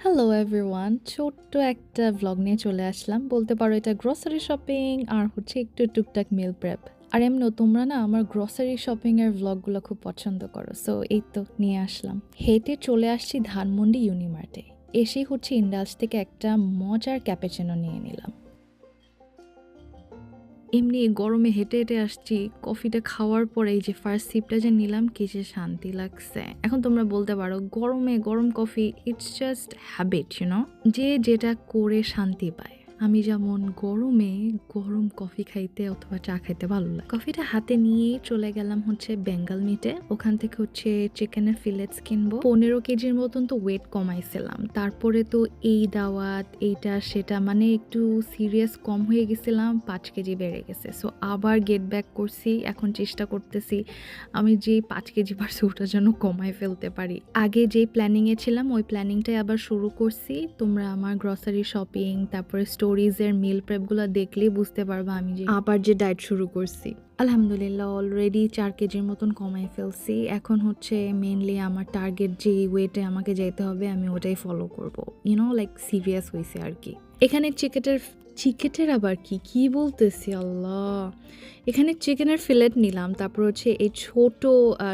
Hello everyone, ছোট্ট একটা vlog নিয়ে চলে আসলাম। বলতে পারো এটা গ্রোসারি শপিং আর হচ্ছে একটু টুকটাক মিল প্রেপ। আর এমনিও তোমরা না আমার গ্রোসারি শপিং এর ভ্লগগুলো খুব পছন্দ করো, সো এই তো নিয়ে আসলাম। হেঁটে চলে আসছি ধানমন্ডি ইউনিমার্টে। এসেই হচ্ছে ইন্ডালস থেকে একটা মজার ক্যাপাচিনো নিয়ে নিলাম। এমনি গরমে হেঁটে হেঁটে আসছি, কফিটা খাওয়ার পরে এই যে ফার্স্ট সিপটা যে নিলাম, কি যে শান্তি লাগছে। এখন তোমরা বলতে পারো গরমে গরম কফি ইটস জাস্ট হ্যাবিট, যে যেটা করে শান্তি পায়। আমি যেমন গরমে গরম কফি খাইতে অথবা চা খাইতে ভালো লাগে। কফিটা হাতে নিয়ে চলে গেলাম হচ্ছে বেঙ্গল মিটে। ওখান থেকে হচ্ছে চিকেনের ফিলেটস কিনবো। 15 কেজির মতন তো ওয়েট কমাইছিলাম। তারপরে তো এই দাওয়াত এইটা সেটা মানে একটু সিরিয়াস কম হয়ে গেছিলাম, 5 কেজি বেড়ে গেছে। সো আবার গেট ব্যাক করছি। এখন চেষ্টা করতেছি আমি যে 5 কেজি বাড়ছে ওটা যেন কমায় ফেলতে পারি। আগে যে প্ল্যানিংয়ে ছিলাম ওই প্ল্যানিংটাই আবার শুরু করছি। তোমরা আমার গ্রসারি শপিং তারপরে স্টোরিজের মিল প্রেপগুলো দেখলেই বুঝতে পারবা আমি যে আবার যে ডায়েট শুরু করছি। আলহামদুলিল্লাহ অলরেডি 4 কেজির মতন কমাই ফেলছি। এখন হচ্ছে মেইনলি আমার টার্গেট যে ওয়েটে আমাকে যেতে হবে আমি ওটাই ফলো করবো। লাইক সিরিয়াস হয়েছে আর কি। এখানে চিকেটের আবার কি বলতেছি আল্লাহ। এখানে চিকেনের ফিলেট নিলাম, তারপর হচ্ছে এই ছোট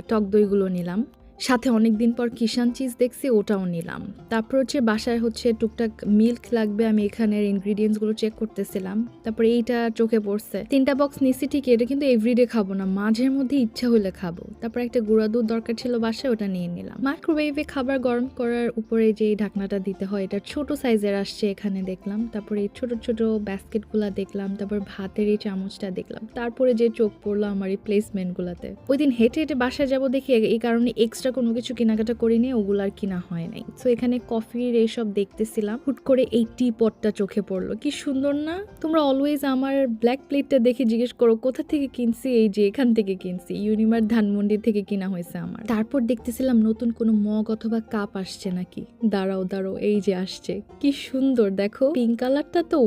টক দইগুলো নিলাম, সাথে অনেক দিন পর কিষান চিজ দেখছি ওটাও নিলাম। তারপর হচ্ছে বাসায় হচ্ছে টুকটাক মিল্ক লাগবে, আমি এখানের ইনগ্রিডিয়েন্টসগুলো চেক করতেছিলাম। তারপরে এইটা চোখে পড়ছে, 3টা বক্স নিছি ঠিক, এটা কিন্তু এভরিডে খাবো না, মাঝের মধ্যে ইচ্ছা হইলে খাবো। তারপর একটা গুঁড়া দুধ দরকার ছিল বাসায়, ওটা নিয়ে নিলাম। মাইক্রোওয়েভে খাবার গরম করার উপরে যে ঢাকনাটা দিতে হয় এটা ছোট সাইজের আসছে এখানে দেখলাম। তারপরে এই ছোট ছোট বাস্কেটগুলা দেখলাম, তারপর ভাতের এই চামচটা দেখলাম। তারপরে যে চোখ পড়লো আমার এই প্লেসমেন্টগুলাতে। ওই দিন হেঁটে হেঁটে বাসায় যাবো দেখি, এই কারণে এক্সট্রা কোনো কিছু কেনাকাটা করিনি, ওগুলো আর কিনা হয় নাই। সো এখানে কফির এইসব দেখতেছিলাম, হুট করে এই টি পটটা চোখে পড়লো, কি সুন্দর না। তোমরা অলওয়েজ আমার ব্ল্যাক প্লেটটা দেখে জিজ্ঞেস করো কোথা থেকে কিনছি, এই যে এখান থেকে কিনছি, ইউনিমার্ট ধানমন্ডি থেকে কিনা হয়েছে আমার। তারপর দেখতেছিলাম নতুন কোনো মগ অথবা কাপ আসছে নাকি। দাঁড়াও এই যে আসছে, কি সুন্দর দেখো, পিঙ্ক কালারটা তো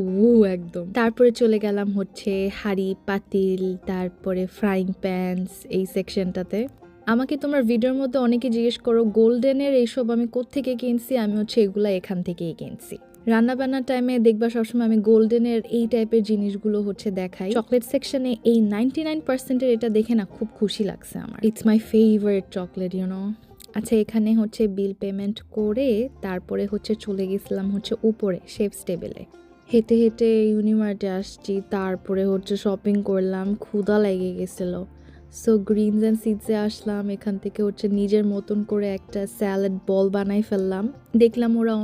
একদম। তারপরে চলে গেলাম হচ্ছে হাঁড়ি পাতিল, তারপরে ফ্রাইং প্যানস এই সেকশনটাতে। আমাকে তোমার ভিডিওর মধ্যে অনেকে জিজ্ঞেস করো গোল্ডেনের এইসব আমি কোত্থেকে কিনছি, আমি হচ্ছে এগুলা এখান থেকেই কিনছি। রান্নাবান্নার টাইমে দেখবা সবসময় আমি গোল্ডেনের এই টাইপের জিনিসগুলো হচ্ছে দেখাই। চকলেট সেকশনে এই 99%-এর এটা দেখে না খুব খুশি লাগছে আমার। ইটস মাই ফেভারিট চকলেট আচ্ছা, এখানে হচ্ছে বিল পেমেন্ট করে তারপরে হচ্ছে চলে গেছিলাম হচ্ছে উপরে শেফস টেবিলে। হেঁটে হেঁটে ইউনিমার্টে আসছি, তারপরে হচ্ছে শপিং করলাম, ক্ষুধা লেগে গেছিলো। সো গ্রিনস অ্যান্ড সিডসে আসলাম, এখান থেকে হচ্ছে নিজের মতন করে একটা স্যালাড বল বানাই ফেললাম। দেখলাম ওরা